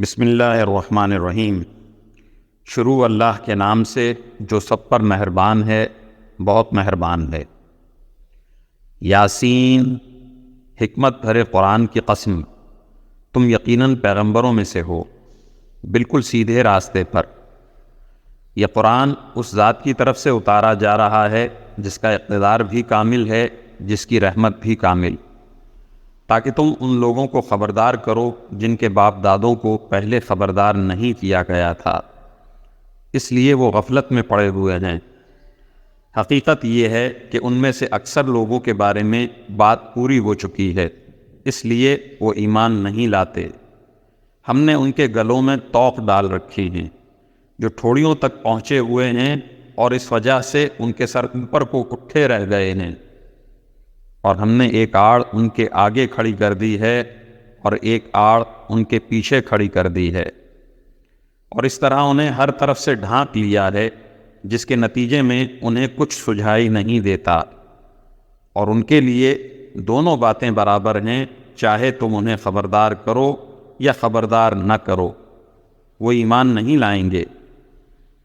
بسم اللہ الرحمن الرحیم۔ شروع اللہ کے نام سے جو سب پر مہربان ہے، بہت مہربان ہے۔ یاسین، حکمت بھرے قرآن کی قسم، تم یقیناً پیغمبروں میں سے ہو، بالکل سیدھے راستے پر۔ یہ قرآن اس ذات کی طرف سے اتارا جا رہا ہے جس کا اقتدار بھی کامل ہے، جس کی رحمت بھی کامل، تاکہ تم ان لوگوں کو خبردار کرو جن کے باپ دادوں کو پہلے خبردار نہیں کیا گیا تھا، اس لیے وہ غفلت میں پڑے ہوئے ہیں۔ حقیقت یہ ہے کہ ان میں سے اکثر لوگوں کے بارے میں بات پوری ہو چکی ہے، اس لیے وہ ایمان نہیں لاتے۔ ہم نے ان کے گلوں میں توق ڈال رکھی ہیں جو ٹھوڑیوں تک پہنچے ہوئے ہیں، اور اس وجہ سے ان کے سر اوپر کو اٹھے رہ گئے ہیں، اور ہم نے ایک آڑ ان کے آگے کھڑی کر دی ہے اور ایک آڑ ان کے پیچھے کھڑی کر دی ہے، اور اس طرح انہیں ہر طرف سے ڈھانپ لیا ہے، جس کے نتیجے میں انہیں کچھ سجھائی نہیں دیتا۔ اور ان کے لیے دونوں باتیں برابر ہیں، چاہے تم انہیں خبردار کرو یا خبردار نہ کرو، وہ ایمان نہیں لائیں گے۔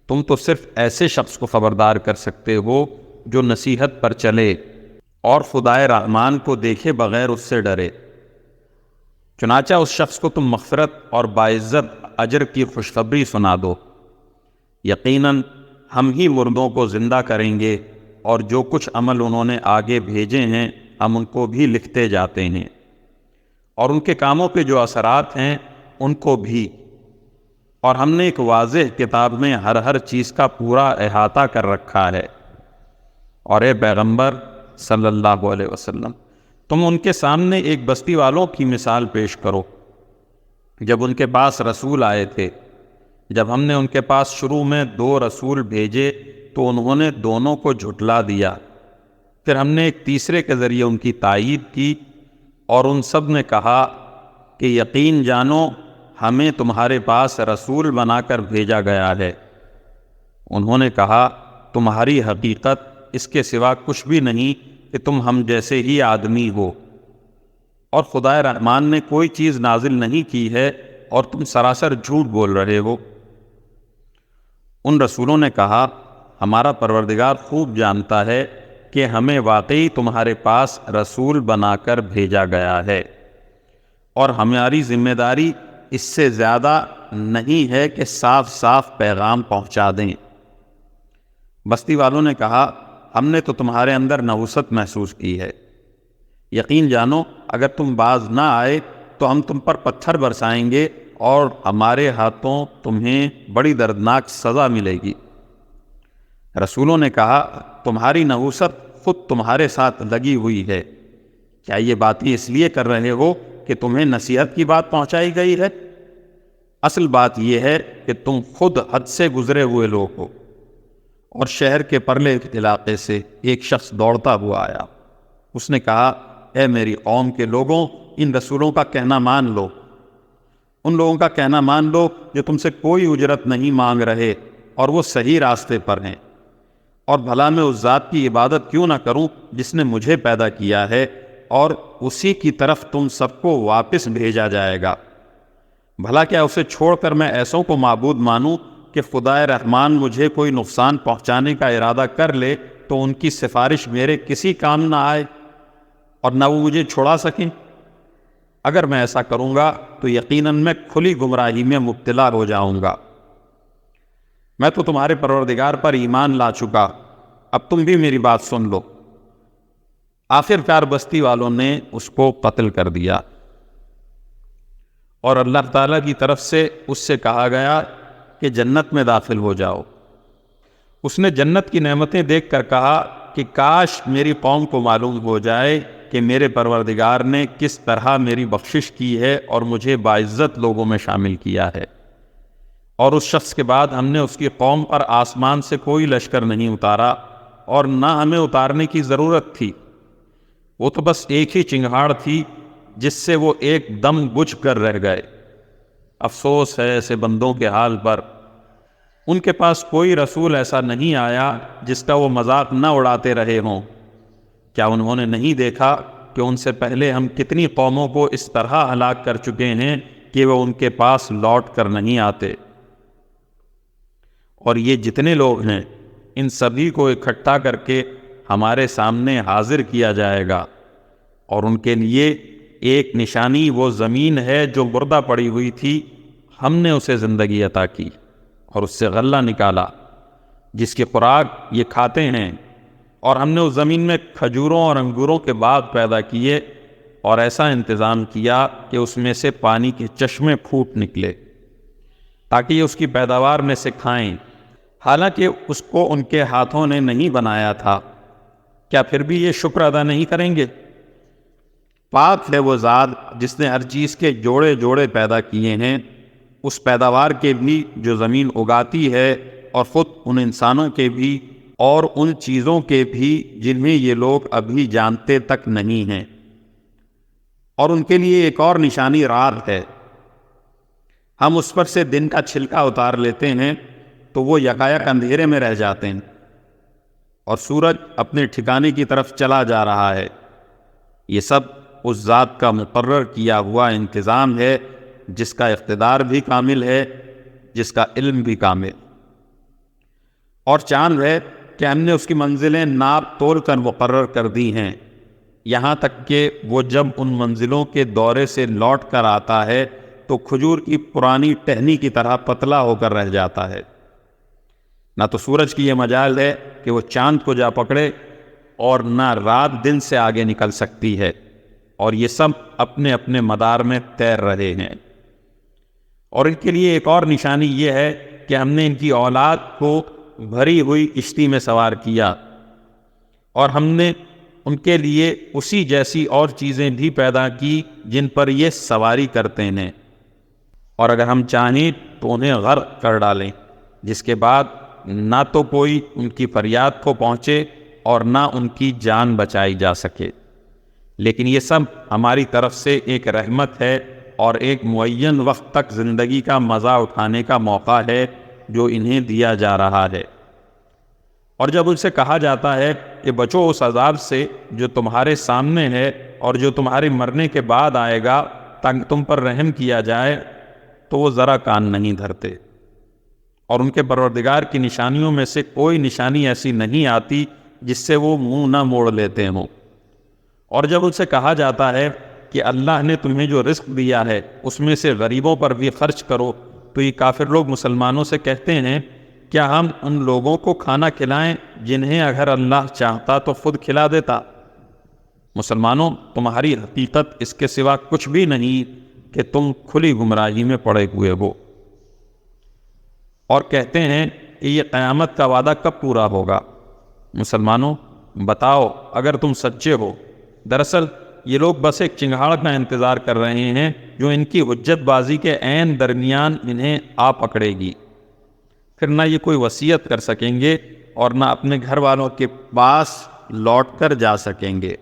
تم تو صرف ایسے شخص کو خبردار کر سکتے ہو جو نصیحت پر چلے اور خدائے رحمان کو دیکھے بغیر اس سے ڈرے۔ چنانچہ اس شخص کو تم مغفرت اور باعزت اجر کی خوشخبری سنا دو۔ یقیناً ہم ہی مردوں کو زندہ کریں گے، اور جو کچھ عمل انہوں نے آگے بھیجے ہیں ہم ان کو بھی لکھتے جاتے ہیں، اور ان کے کاموں پہ جو اثرات ہیں ان کو بھی۔ اور ہم نے ایک واضح کتاب میں ہر چیز کا پورا احاطہ کر رکھا ہے۔ اور اے پیغمبر صلی اللہ علیہ وسلم، تم ان کے سامنے ایک بستی والوں کی مثال پیش کرو جب ان کے پاس رسول آئے تھے۔ جب ہم نے ان کے پاس شروع میں 2 رسول بھیجے تو انہوں نے دونوں کو جھٹلا دیا، پھر ہم نے ایک تیسرے کے ذریعے ان کی تائید کی، اور ان سب نے کہا کہ یقین جانو ہمیں تمہارے پاس رسول بنا کر بھیجا گیا ہے۔ انہوں نے کہا تمہاری حقیقت اس کے سوا کچھ بھی نہیں کہ تم ہم جیسے ہی آدمی ہو، اور خدائے رحمان نے کوئی چیز نازل نہیں کی ہے اور تم سراسر جھوٹ بول رہے ہو۔ ان رسولوں نے کہا ہمارا پروردگار خوب جانتا ہے کہ ہمیں واقعی تمہارے پاس رسول بنا کر بھیجا گیا ہے، اور ہماری ذمہ داری اس سے زیادہ نہیں ہے کہ صاف صاف پیغام پہنچا دیں۔ بستی والوں نے کہا ہم نے تو تمہارے اندر نحوست محسوس کی ہے، یقین جانو اگر تم باز نہ آئے تو ہم تم پر پتھر برسائیں گے، اور ہمارے ہاتھوں تمہیں بڑی دردناک سزا ملے گی۔ رسولوں نے کہا تمہاری نحوست خود تمہارے ساتھ لگی ہوئی ہے، کیا یہ باتیں اس لیے کر رہے ہو کہ تمہیں نصیحت کی بات پہنچائی گئی ہے؟ اصل بات یہ ہے کہ تم خود حد سے گزرے ہوئے لوگ ہو۔ اور شہر کے پرلے علاقے سے ایک شخص دوڑتا ہوا آیا، اس نے کہا اے میری قوم کے لوگوں، ان رسولوں کا کہنا مان لو، ان لوگوں کا کہنا مان لو جو تم سے کوئی اجرت نہیں مانگ رہے اور وہ صحیح راستے پر ہیں، اور بھلا میں اس ذات کی عبادت کیوں نہ کروں جس نے مجھے پیدا کیا ہے، اور اسی کی طرف تم سب کو واپس بھیجا جائے گا۔ بھلا کیا اسے چھوڑ کر میں ایسوں کو معبود مانوں کہ خدائے رحمان مجھے کوئی نقصان پہنچانے کا ارادہ کر لے تو ان کی سفارش میرے کسی کام نہ آئے اور نہ وہ مجھے چھڑا سکیں؟ اگر میں ایسا کروں گا تو یقیناً میں کھلی گمراہی میں مبتلا ہو جاؤں گا۔ میں تو تمہارے پروردگار پر ایمان لا چکا، اب تم بھی میری بات سن لو۔ آخر کار بستی والوں نے اس کو قتل کر دیا، اور اللہ تعالیٰ کی طرف سے اس سے کہا گیا کہ جنت میں داخل ہو جاؤ۔ اس نے جنت کی نعمتیں دیکھ کر کہا کہ کاش میری قوم کو معلوم ہو جائے کہ میرے پروردگار نے کس طرح میری بخشش کی ہے اور مجھے باعزت لوگوں میں شامل کیا ہے۔ اور اس شخص کے بعد ہم نے اس کی قوم پر آسمان سے کوئی لشکر نہیں اتارا، اور نہ ہمیں اتارنے کی ضرورت تھی، وہ تو بس ایک ہی چنگھاڑ تھی جس سے وہ ایک دم بجھ کر رہ گئے۔ افسوس ہے ایسے بندوں کے حال پر، ان کے پاس کوئی رسول ایسا نہیں آیا جس کا وہ مذاق نہ اڑاتے رہے ہوں۔ کیا انہوں نے نہیں دیکھا کہ ان سے پہلے ہم کتنی قوموں کو اس طرح ہلاک کر چکے ہیں کہ وہ ان کے پاس لوٹ کر نہیں آتے۔ اور یہ جتنے لوگ ہیں ان سبھی کو اکٹھا کر کے ہمارے سامنے حاضر کیا جائے گا، اور ان کے لیے ایک نشانی وہ زمین ہے جو مردہ پڑی ہوئی تھی، ہم نے اسے زندگی عطا کی اور اس سے غلہ نکالا جس کی خوراک یہ کھاتے ہیں، اور ہم نے اس زمین میں کھجوروں اور انگوروں کے باغ پیدا کیے اور ایسا انتظام کیا کہ اس میں سے پانی کے چشمے پھوٹ نکلے تاکہ یہ اس کی پیداوار میں سے کھائیں، حالانکہ اس کو ان کے ہاتھوں نے نہیں بنایا تھا۔ کیا پھر بھی یہ شکر ادا نہیں کریں گے؟ پاک ہے وہ ذات جس نے ہر چیز کے جوڑے جوڑے پیدا کیے ہیں، اس پیداوار کے بھی جو زمین اگاتی ہے، اور خود ان انسانوں کے بھی اور ان چیزوں کے بھی جنہیں یہ لوگ ابھی جانتے تک نہیں ہیں۔ اور ان کے لیے ایک اور نشانی رات ہے، ہم اس پر سے دن کا چھلکا اتار لیتے ہیں تو وہ یکایک اندھیرے میں رہ جاتے ہیں، اور سورج اپنے ٹھکانے کی طرف چلا جا رہا ہے۔ یہ سب اس ذات کا مقرر کیا ہوا انتظام ہے جس کا اقتدار بھی کامل ہے، جس کا علم بھی کامل۔ اور چاند ہے کہ ہم نے اس کی منزلیں ناپ تول کر مقرر کر دی ہیں، یہاں تک کہ وہ جب ان منزلوں کے دورے سے لوٹ کر آتا ہے تو کھجور کی پرانی ٹہنی کی طرح پتلا ہو کر رہ جاتا ہے۔ نہ تو سورج کی یہ مجال ہے کہ وہ چاند کو جا پکڑے، اور نہ رات دن سے آگے نکل سکتی ہے، اور یہ سب اپنے اپنے مدار میں تیر رہے ہیں۔ اور ان کے لیے ایک اور نشانی یہ ہے کہ ہم نے ان کی اولاد کو بھری ہوئی کشتی میں سوار کیا، اور ہم نے ان کے لیے اسی جیسی اور چیزیں بھی پیدا کی جن پر یہ سواری کرتے ہیں، اور اگر ہم چاہیں تو انہیں غرق کر ڈالیں، جس کے بعد نہ تو کوئی ان کی فریاد کو پہنچے اور نہ ان کی جان بچائی جا سکے۔ لیکن یہ سب ہماری طرف سے ایک رحمت ہے اور ایک معین وقت تک زندگی کا مزہ اٹھانے کا موقع ہے جو انہیں دیا جا رہا ہے۔ اور جب ان سے کہا جاتا ہے کہ بچو اس عذاب سے جو تمہارے سامنے ہے اور جو تمہارے مرنے کے بعد آئے گا تاکہ تم پر رحم کیا جائے، تو وہ ذرا کان نہیں دھرتے، اور ان کے پروردگار کی نشانیوں میں سے کوئی نشانی ایسی نہیں آتی جس سے وہ منہ نہ موڑ لیتے ہوں۔ اور جب ان سے کہا جاتا ہے کہ اللہ نے تمہیں جو رزق دیا ہے اس میں سے غریبوں پر بھی خرچ کرو، تو یہ کافر لوگ مسلمانوں سے کہتے ہیں کیا ہم ان لوگوں کو کھانا کھلائیں جنہیں اگر اللہ چاہتا تو خود کھلا دیتا؟ مسلمانوں، تمہاری حقیقت اس کے سوا کچھ بھی نہیں کہ تم کھلی گمراہی میں پڑے ہوئے ہو۔ اور کہتے ہیں کہ یہ قیامت کا وعدہ کب پورا ہوگا؟ مسلمانوں بتاؤ اگر تم سچے ہو، دراصل یہ لوگ بس ایک چنگھاڑ کا انتظار کر رہے ہیں جو ان کی حجت بازی کے عین درمیان انہیں آ پکڑے گی، پھر نہ یہ کوئی وصیت کر سکیں گے اور نہ اپنے گھر والوں کے پاس لوٹ کر جا سکیں گے۔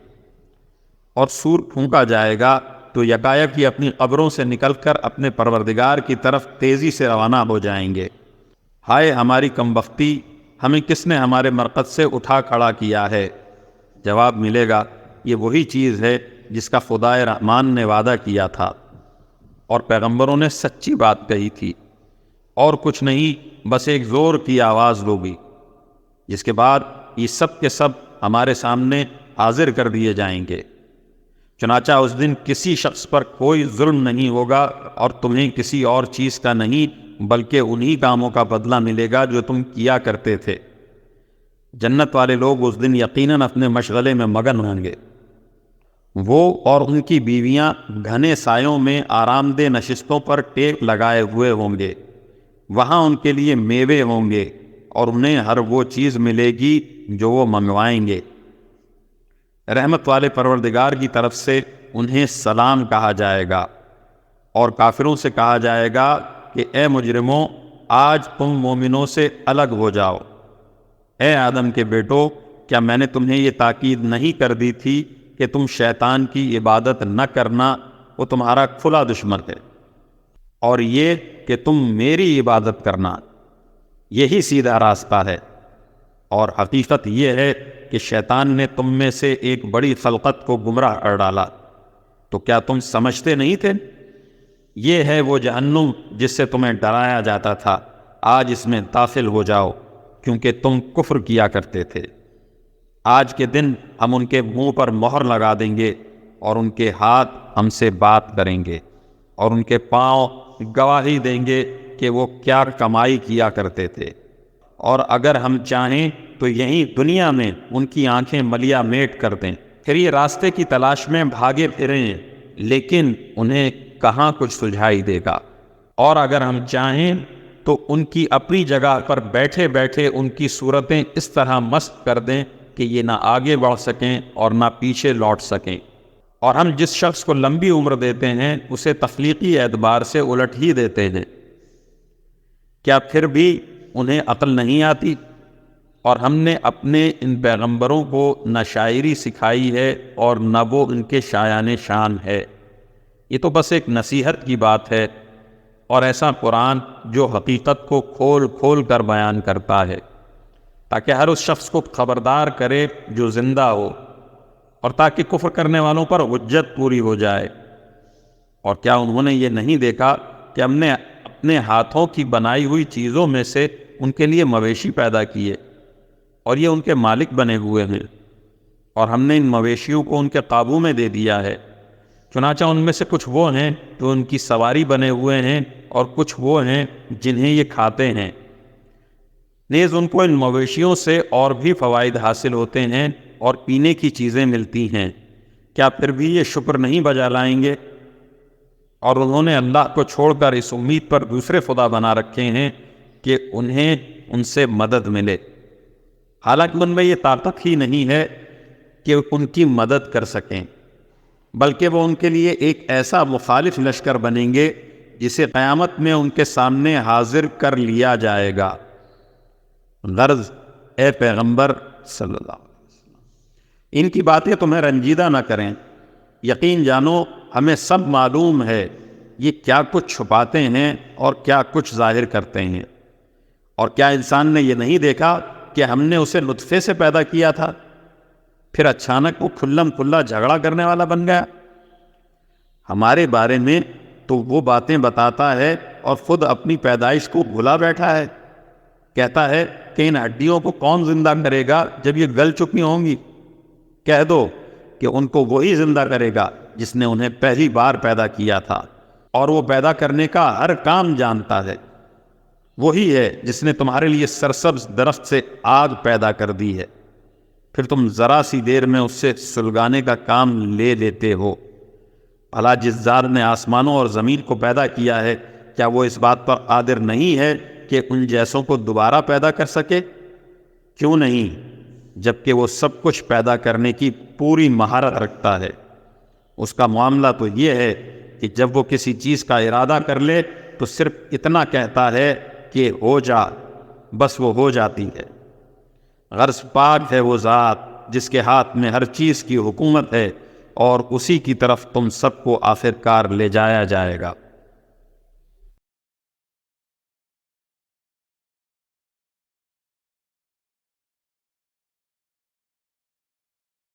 اور سور پھونکا جائے گا تو یکایک یہ اپنی قبروں سے نکل کر اپنے پروردگار کی طرف تیزی سے روانہ ہو جائیں گے۔ ہائے ہماری کمبختی، ہمیں کس نے ہمارے مرقد سے اٹھا کھڑا کیا ہے؟ جواب ملے گا یہ وہی چیز ہے جس کا خدائے رحمان نے وعدہ کیا تھا اور پیغمبروں نے سچی بات کہی تھی، اور کچھ نہیں بس ایک زور کی آواز ہوگی، جس کے بعد یہ سب کے سب ہمارے سامنے حاضر کر دیے جائیں گے۔ چنانچہ اس دن کسی شخص پر کوئی ظلم نہیں ہوگا اور تمہیں کسی اور چیز کا نہیں بلکہ انہی کاموں کا بدلہ ملے گا جو تم کیا کرتے تھے۔ جنت والے لوگ اس دن یقیناً اپنے مشغلے میں مگن ہوں گے، وہ اور ان کی بیویاں گھنے سایوں میں آرام دہ نشستوں پر ٹیک لگائے ہوئے ہوں گے، وہاں ان کے لیے میوے ہوں گے اور انہیں ہر وہ چیز ملے گی جو وہ منگوائیں گے۔ رحمت والے پروردگار کی طرف سے انہیں سلام کہا جائے گا، اور کافروں سے کہا جائے گا کہ اے مجرموں، آج تم مومنوں سے الگ ہو جاؤ۔ اے آدم کے بیٹو، کیا میں نے تمہیں یہ تاکید نہیں کر دی تھی کہ تم شیطان کی عبادت نہ کرنا، وہ تمہارا کھلا دشمن ہے، اور یہ کہ تم میری عبادت کرنا، یہی سیدھا راستہ ہے۔ اور حقیقت یہ ہے کہ شیطان نے تم میں سے ایک بڑی خلقت کو گمراہ کر ڈالا، تو کیا تم سمجھتے نہیں تھے؟ یہ ہے وہ جہنم جس سے تمہیں ڈرایا جاتا تھا، آج اس میں داخل ہو جاؤ کیونکہ تم کفر کیا کرتے تھے۔ آج کے دن ہم ان کے منہ پر مہر لگا دیں گے اور ان کے ہاتھ ہم سے بات کریں گے اور ان کے پاؤں گواہی دیں گے کہ وہ کیا کمائی کیا کرتے تھے، اور اگر ہم چاہیں تو یہیں دنیا میں ان کی آنکھیں ملیا میٹ کر دیں، پھر یہ راستے کی تلاش میں بھاگے پھریں لیکن انہیں کہاں کچھ سجھائی دے گا، اور اگر ہم چاہیں تو ان کی اپنی جگہ پر بیٹھے بیٹھے ان کی صورتیں اس طرح مست کر دیں کہ یہ نہ آگے بڑھ سکیں اور نہ پیچھے لوٹ سکیں، اور ہم جس شخص کو لمبی عمر دیتے ہیں اسے تخلیقی اعتبار سے الٹ ہی دیتے ہیں۔ کیا پھر بھی انہیں عقل نہیں آتی؟ اور ہم نے اپنے ان پیغمبروں کو نہ شاعری سکھائی ہے اور نہ وہ ان کے شایان شان ہے، یہ تو بس ایک نصیحت کی بات ہے، اور ایسا قرآن جو حقیقت کو کھول کھول کر بیان کرتا ہے تاکہ ہر اس شخص کو خبردار کرے جو زندہ ہو، اور تاکہ کفر کرنے والوں پر حجت پوری ہو جائے۔ اور کیا انہوں نے یہ نہیں دیکھا کہ ہم نے اپنے ہاتھوں کی بنائی ہوئی چیزوں میں سے ان کے لیے مویشی پیدا کیے اور یہ ان کے مالک بنے ہوئے ہیں، اور ہم نے ان مویشیوں کو ان کے قابو میں دے دیا ہے، چنانچہ ان میں سے کچھ وہ ہیں جو ان کی سواری بنے ہوئے ہیں اور کچھ وہ ہیں جنہیں یہ کھاتے ہیں، نیز ان کو ان مویشیوں سے اور بھی فوائد حاصل ہوتے ہیں اور پینے کی چیزیں ملتی ہیں، کیا پھر بھی یہ شکر نہیں بجا لائیں گے؟ اور انہوں نے اللہ کو چھوڑ کر اس امید پر دوسرے خدا بنا رکھے ہیں کہ انہیں ان سے مدد ملے، حالانکہ ان میں یہ طاقت ہی نہیں ہے کہ ان کی مدد کر سکیں، بلکہ وہ ان کے لیے ایک ایسا مخالف لشکر بنیں گے جسے قیامت میں ان کے سامنے حاضر کر لیا جائے گا۔ غرض اے پیغمبر صلی اللہ علیہ وسلم، ان کی باتیں تمہیں رنجیدہ نہ کریں، یقین جانو ہمیں سب معلوم ہے یہ کیا کچھ چھپاتے ہیں اور کیا کچھ ظاہر کرتے ہیں۔ اور کیا انسان نے یہ نہیں دیکھا کہ ہم نے اسے نطفے سے پیدا کیا تھا، پھر اچانک وہ کھلم کھلا جھگڑا کرنے والا بن گیا؟ ہمارے بارے میں تو وہ باتیں بتاتا ہے اور خود اپنی پیدائش کو بھلا بیٹھا ہے، کہتا ہے کہ ان ہڈیوں کو کون زندہ کرے گا جب یہ گل چکی ہوں گی؟ کہہ دو کہ ان کو وہی زندہ کرے گا جس نے انہیں پہلی بار پیدا کیا تھا، اور وہ پیدا کرنے کا ہر کام جانتا ہے، وہی ہے جس نے تمہارے لیے سرسبز درخت سے آگ پیدا کر دی ہے، پھر تم ذرا سی دیر میں اس سے سلگانے کا کام لے لیتے ہو۔ بھلا جس ذات نے آسمانوں اور زمین کو پیدا کیا ہے، کیا وہ اس بات پر قادر نہیں ہے کہ ان جیسوں کو دوبارہ پیدا کر سکے؟ کیوں نہیں، جبکہ وہ سب کچھ پیدا کرنے کی پوری مہارت رکھتا ہے۔ اس کا معاملہ تو یہ ہے کہ جب وہ کسی چیز کا ارادہ کر لے تو صرف اتنا کہتا ہے کہ ہو جا، بس وہ ہو جاتی ہے۔ غرض پاک ہے وہ ذات جس کے ہاتھ میں ہر چیز کی حکومت ہے، اور اسی کی طرف تم سب کو آخرکار لے جایا جائے گا۔